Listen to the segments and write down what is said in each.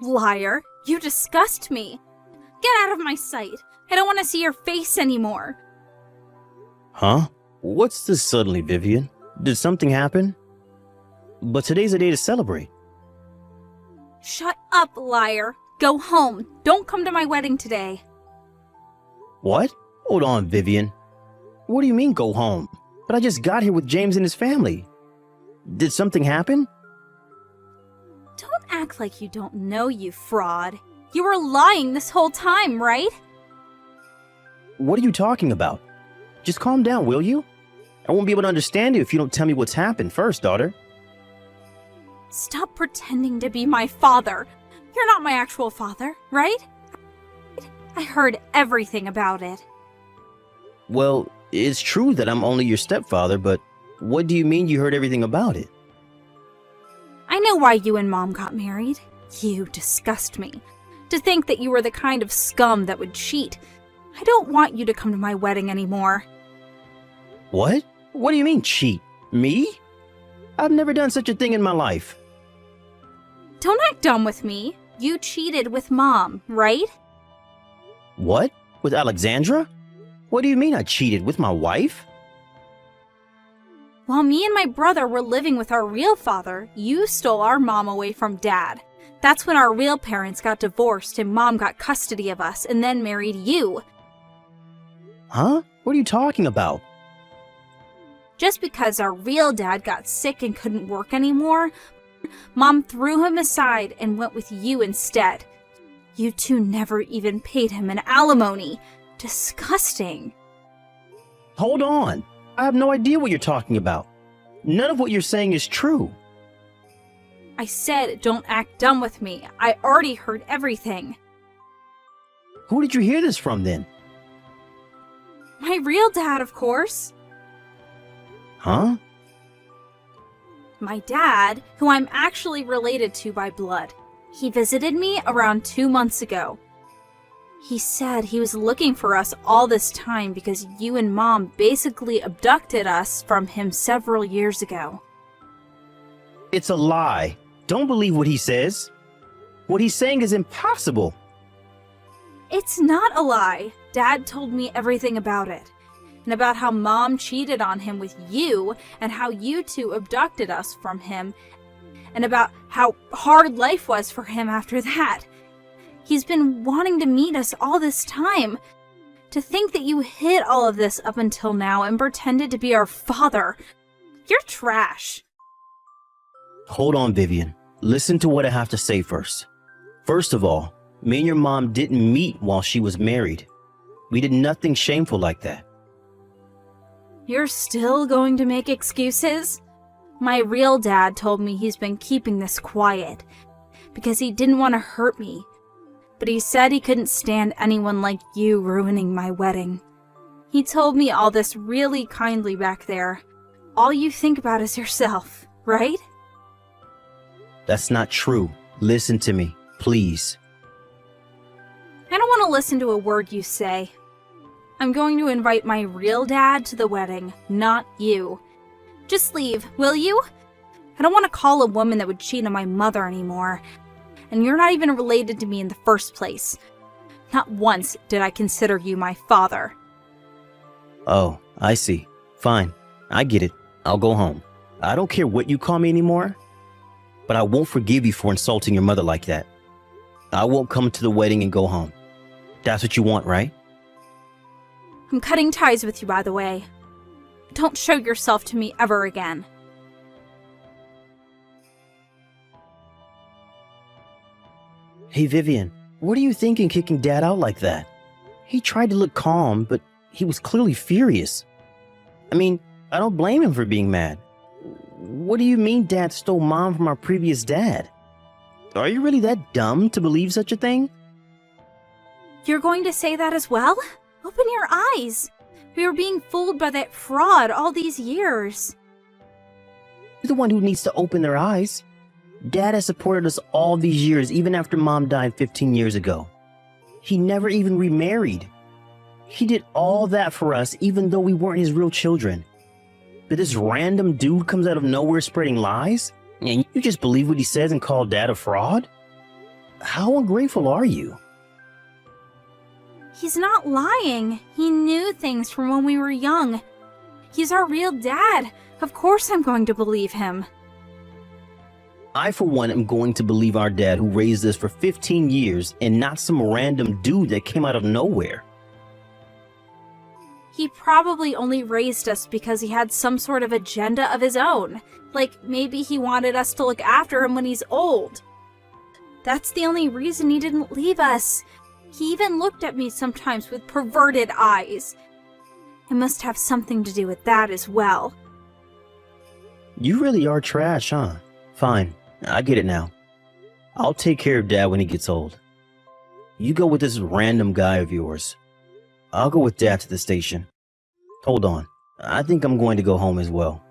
Liar, you disgust me. Get out of my sight. I don't want to see your face anymore. Huh? What's this suddenly, Vivian? Did something happen? But today's a day to celebrate. Shut up, liar. Go home. Don't come to my wedding today. What? Hold on, Vivian. What do you mean go home? But I just got here with James and his family. Did something happen? Don't act like you don't know, you fraud. You were lying this whole time, right? What are you talking about? Just calm down, will you? I won't be able to understand you if you don't tell me what's happened first, daughter. Stop pretending to be my father. You're not my actual father, right? I heard everything about it. Well, it's true that I'm only your stepfather, but what do you mean you heard everything about it? I know why you and Mom got married. You disgust me. To think that you were the kind of scum that would cheat. I don't want you to come to my wedding anymore. What? What do you mean cheat? Me? I've never done such a thing in my life. Don't act dumb with me. You cheated with Mom, right? What? With Alexandra? What do you mean I cheated with my wife? While me and my brother were living with our real father, you stole our mom away from Dad. That's when our real parents got divorced and Mom got custody of us and then married you. Huh? What are you talking about? Just because our real dad got sick and couldn't work anymore, Mom threw him aside and went with you instead. You two never even paid him an alimony. Disgusting. Hold on. I have no idea what you're talking about. None of what you're saying is true. I said don't act dumb with me. I already heard everything. Who did you hear this from then? My real dad, of course. Huh? My dad, who I'm actually related to by blood. He visited me around 2 months ago. He said he was looking for us all this time because you and Mom basically abducted us from him several years ago. It's a lie. Don't believe what he says. What he's saying is impossible. It's not a lie. Dad told me everything about it. And about how Mom cheated on him with you, and how you two abducted us from him, and about how hard life was for him after that. He's been wanting to meet us all this time. To think that you hid all of this up until now and pretended to be our father. You're trash. Hold on, Vivian. Listen to what I have to say first. First of all, me and your mom didn't meet while she was married. We did nothing shameful like that. You're still going to make excuses? My real dad told me he's been keeping this quiet because he didn't want to hurt me. But he said he couldn't stand anyone like you ruining my wedding. He told me all this really kindly back there. All you think about is yourself, right? That's not true. Listen to me, please. I don't want to listen to a word you say. I'm going to invite my real dad to the wedding, not you. Just leave, will you? I don't want to call a woman that would cheat on my mother anymore. And you're not even related to me in the first place. Not once did I consider you my father. Oh, I see. Fine. I get it. I'll go home. I don't care what you call me anymore, but I won't forgive you for insulting your mother like that. I won't come to the wedding and go home. That's what you want, right? I'm cutting ties with you, by the way. Don't show yourself to me ever again. Hey, Vivian, what are you thinking kicking Dad out like that? He tried to look calm, but he was clearly furious. I mean, I don't blame him for being mad. What do you mean Dad stole Mom from our previous dad? Are you really that dumb to believe such a thing? You're going to say that as well? Open your eyes. We were being fooled by that fraud all these years. You're the one who needs to open their eyes. Dad has supported us all these years, even after Mom died 15 years ago. He never even remarried. He did all that for us, even though we weren't his real children. But this random dude comes out of nowhere spreading lies? And you just believe what he says and call Dad a fraud? How ungrateful are you? He's not lying. He knew things from when we were young. He's our real dad. Of course I'm going to believe him. I, for one, am going to believe our dad who raised us for 15 years and not some random dude that came out of nowhere. He probably only raised us because he had some sort of agenda of his own. Like, maybe he wanted us to look after him when he's old. That's the only reason he didn't leave us. He even looked at me sometimes with perverted eyes. It must have something to do with that as well. You really are trash, huh? Fine, I get it now. I'll take care of Dad when he gets old. You go with this random guy of yours. I'll go with Dad to the station. Hold on, I think I'm going to go home as well.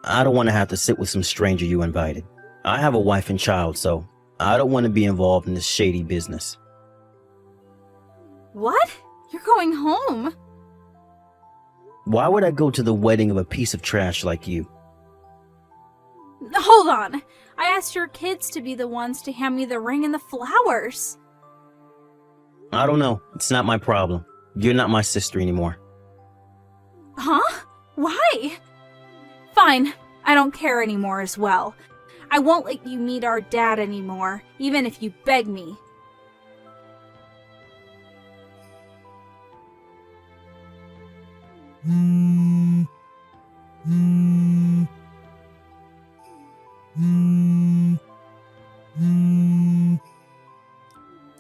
I don't want to have to sit with some stranger you invited. I have a wife and child, so I don't want to be involved in this shady business. What? You're going home? Why would I go to the wedding of a piece of trash like you? Hold on. I asked your kids to be the ones to hand me the ring and the flowers. I don't know. It's not my problem. You're not my sister anymore. Huh? Why? Fine. I don't care anymore as well. I won't let you meet our dad anymore, even if you beg me.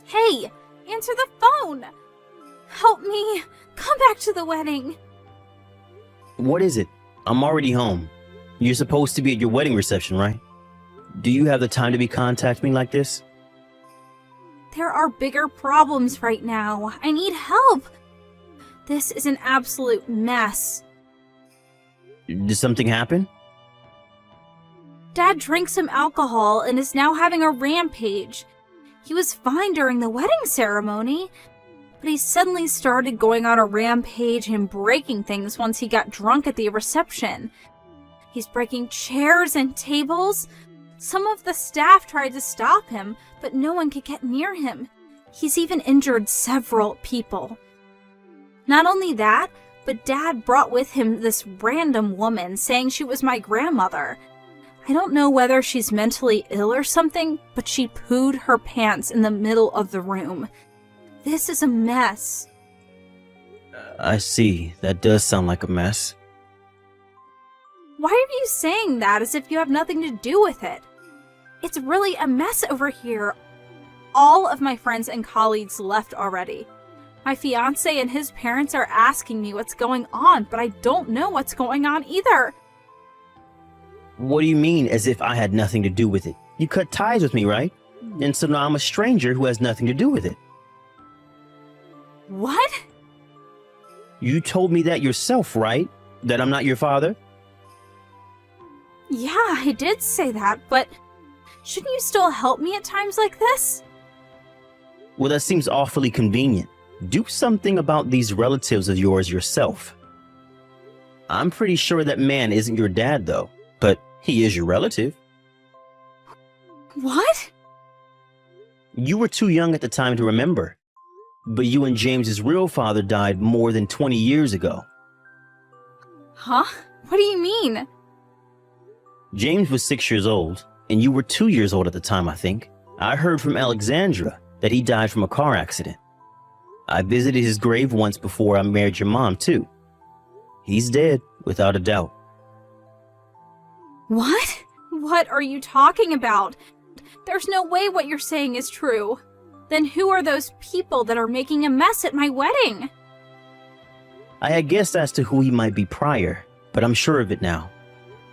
Hey, answer the phone! Help me! Come back to the wedding! What is it? I'm already home. You're supposed to be at your wedding reception, right? Do you have the time to be contacting me like this? There are bigger problems right now. I need help. This is an absolute mess. Did something happen? Dad drank some alcohol and is now having a rampage. He was fine during the wedding ceremony, but he suddenly started going on a rampage and breaking things once he got drunk at the reception. He's breaking chairs and tables. Some of the staff tried to stop him, but no one could get near him. He's even injured several people. Not only that, but Dad brought with him this random woman saying she was my grandmother. I don't know whether she's mentally ill or something, but she pooed her pants in the middle of the room. This is a mess. I see. That does sound like a mess. Why are you saying that as if you have nothing to do with it? It's really a mess over here. All of my friends and colleagues left already. My fiancé and his parents are asking me what's going on, but I don't know what's going on either. What do you mean, as if I had nothing to do with it? You cut ties with me, right? And so now I'm a stranger who has nothing to do with it. What? You told me that yourself, right? That I'm not your father? Yeah, I did say that, but shouldn't you still help me at times like this? Well, that seems awfully convenient. Do something about these relatives of yours yourself. I'm pretty sure that man isn't your dad, though, but he is your relative. What? You were too young at the time to remember, but you and James's real father died more than 20 years ago. Huh? What do you mean? James was 6 years old, and you were 2 years old at the time, I think. I heard from Alexandra that he died from a car accident. I visited his grave once before I married your mom, too. He's dead, without a doubt. What? What are you talking about? There's no way what you're saying is true. Then who are those people that are making a mess at my wedding? I had guessed as to who he might be prior, but I'm sure of it now.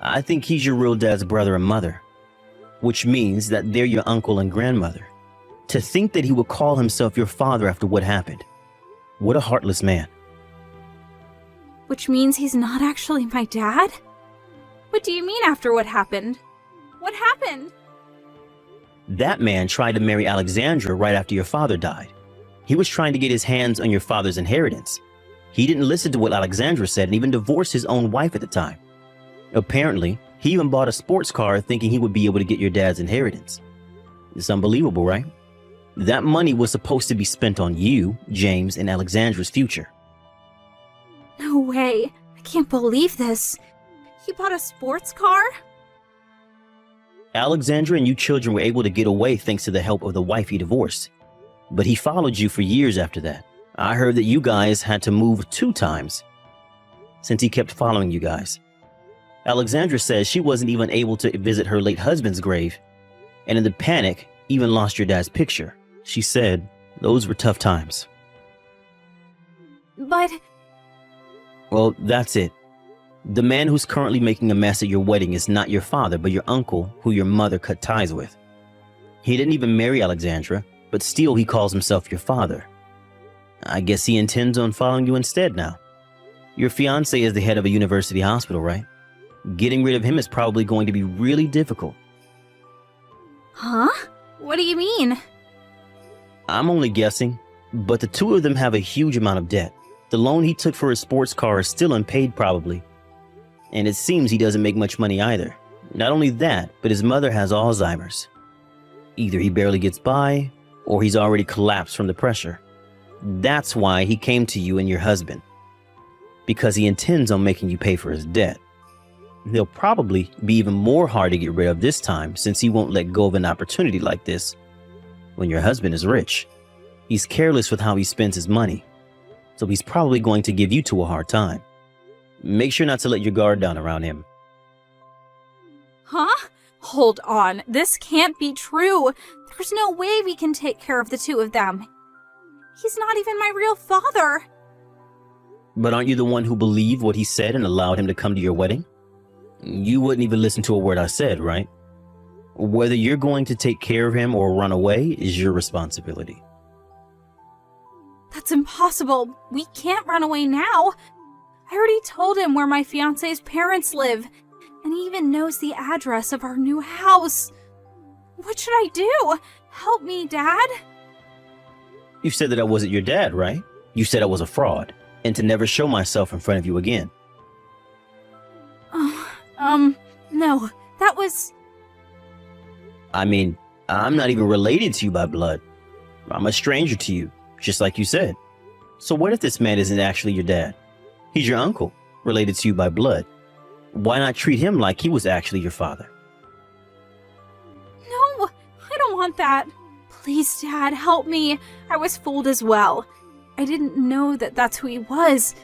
I think he's your real dad's brother and mother, which means that they're your uncle and grandmother. To think that he would call himself your father after what happened. What a heartless man. Which means he's not actually my dad? What do you mean after what happened? What happened? That man tried to marry Alexandra right after your father died. He was trying to get his hands on your father's inheritance. He didn't listen to what Alexandra said and even divorced his own wife at the time. Apparently, he even bought a sports car thinking he would be able to get your dad's inheritance. It's unbelievable, right? That money was supposed to be spent on you, James, and Alexandra's future. No way. I can't believe this. He bought a sports car? Alexandra and you children were able to get away thanks to the help of the wife he divorced. But he followed you for years after that. I heard that you guys had to move 2 times since he kept following you guys. Alexandra says she wasn't even able to visit her late husband's grave, and in the panic, even lost your dad's picture. She said those were tough times. But... Well, that's it. The man who's currently making a mess at your wedding is not your father, but your uncle, who your mother cut ties with. He didn't even marry Alexandra, but still he calls himself your father. I guess he intends on following you instead now. Your fiancé is the head of a university hospital, right? Getting rid of him is probably going to be really difficult. Huh? What do you mean? I'm only guessing, but the 2 of them have a huge amount of debt. The loan he took for his sports car is still unpaid probably. And it seems he doesn't make much money either. Not only that, but his mother has Alzheimer's. Either he barely gets by, or he's already collapsed from the pressure. That's why he came to you and your husband. Because he intends on making you pay for his debt. They'll probably be even more hard to get rid of this time since he won't let go of an opportunity like this when your husband is rich. He's careless with how he spends his money, so he's probably going to give you 2 a hard time. Make sure not to let your guard down around him. Huh? Hold on. This can't be true. There's no way we can take care of the 2 of them. He's not even my real father. But aren't you the one who believed what he said and allowed him to come to your wedding? You wouldn't even listen to a word I said, right? Whether you're going to take care of him or run away is your responsibility. That's impossible. We can't run away now. I already told him where my fiancé's parents live, and he even knows the address of our new house. What should I do? Help me, Dad. You said that I wasn't your dad, right? You said I was a fraud, and to never show myself in front of you again. No, that was... I mean, I'm not even related to you by blood. I'm a stranger to you, just like you said. So what if this man isn't actually your dad? He's your uncle, related to you by blood. Why not treat him like he was actually your father? No, I don't want that. Please, Dad, help me. I was fooled as well. I didn't know that that's who he was.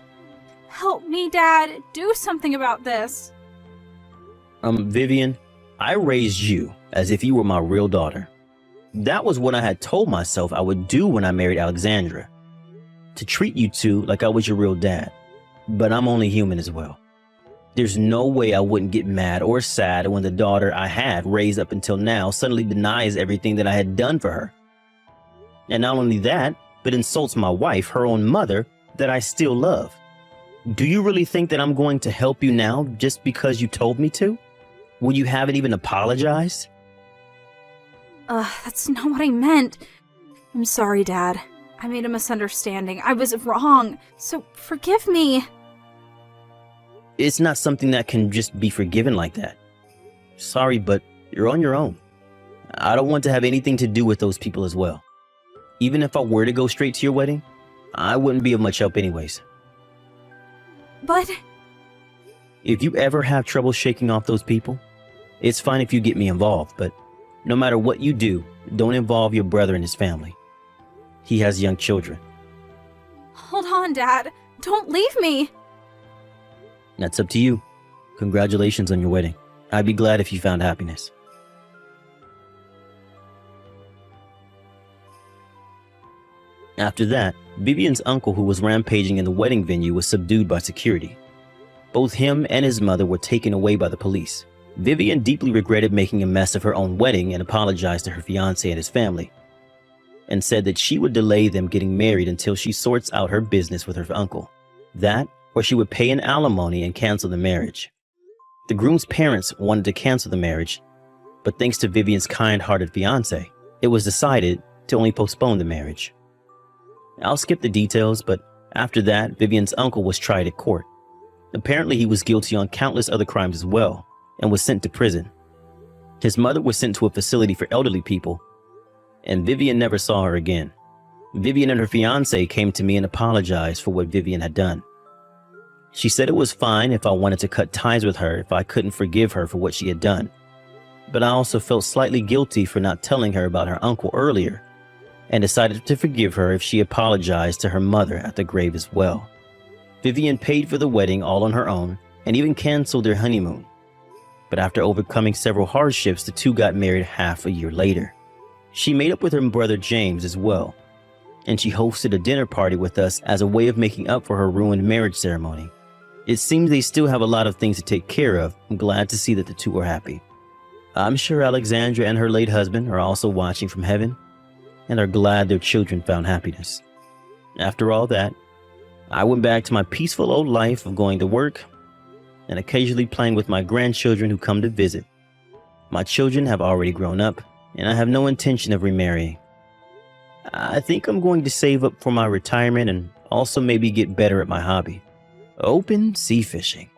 Help me, Dad. Do something about this. Vivian, I raised you as if you were my real daughter. That was what I had told myself I would do when I married Alexandra. To treat you 2 like I was your real dad. But I'm only human as well. There's no way I wouldn't get mad or sad when the daughter I had raised up until now suddenly denies everything that I had done for her. And not only that, but insults my wife, her own mother, that I still love. Do you really think that I'm going to help you now just because you told me to? When you haven't even apologized? That's not what I meant. I'm sorry, Dad. I made a misunderstanding. I was wrong. So forgive me. It's not something that can just be forgiven like that. Sorry, but you're on your own. I don't want to have anything to do with those people as well. Even if I were to go straight to your wedding, I wouldn't be of much help anyways. But... If you ever have trouble shaking off those people, it's fine if you get me involved, but no matter what you do, don't involve your brother and his family. He has young children. Hold on, Dad. Don't leave me. That's up to you. Congratulations on your wedding. I'd be glad if you found happiness. After that, Vivian's uncle, who was rampaging in the wedding venue, was subdued by security. Both him and his mother were taken away by the police. Vivian deeply regretted making a mess of her own wedding and apologized to her fiancé and his family, and said that she would delay them getting married until she sorts out her business with her uncle. That, or she would pay an alimony and cancel the marriage. The groom's parents wanted to cancel the marriage, but thanks to Vivian's kind-hearted fiancé, it was decided to only postpone the marriage. I'll skip the details, but after that, Vivian's uncle was tried at court. Apparently, he was guilty on countless other crimes as well, and was sent to prison. His mother was sent to a facility for elderly people, and Vivian never saw her again. Vivian and her fiance came to me and apologized for what Vivian had done. She said it was fine if I wanted to cut ties with her if I couldn't forgive her for what she had done. But I also felt slightly guilty for not telling her about her uncle earlier, and decided to forgive her if she apologized to her mother at the grave as well. Vivian paid for the wedding all on her own and even canceled their honeymoon. But after overcoming several hardships, the two got married half a year later. She made up with her brother James as well, and she hosted a dinner party with us as a way of making up for her ruined marriage ceremony. It seems they still have a lot of things to take care of. I'm glad to see that the two are happy. I'm sure Alexandra and her late husband are also watching from heaven and are glad their children found happiness. After all that, I went back to my peaceful old life of going to work and occasionally playing with my grandchildren who come to visit. My children have already grown up, and I have no intention of remarrying. I think I'm going to save up for my retirement and also maybe get better at my hobby, open sea fishing.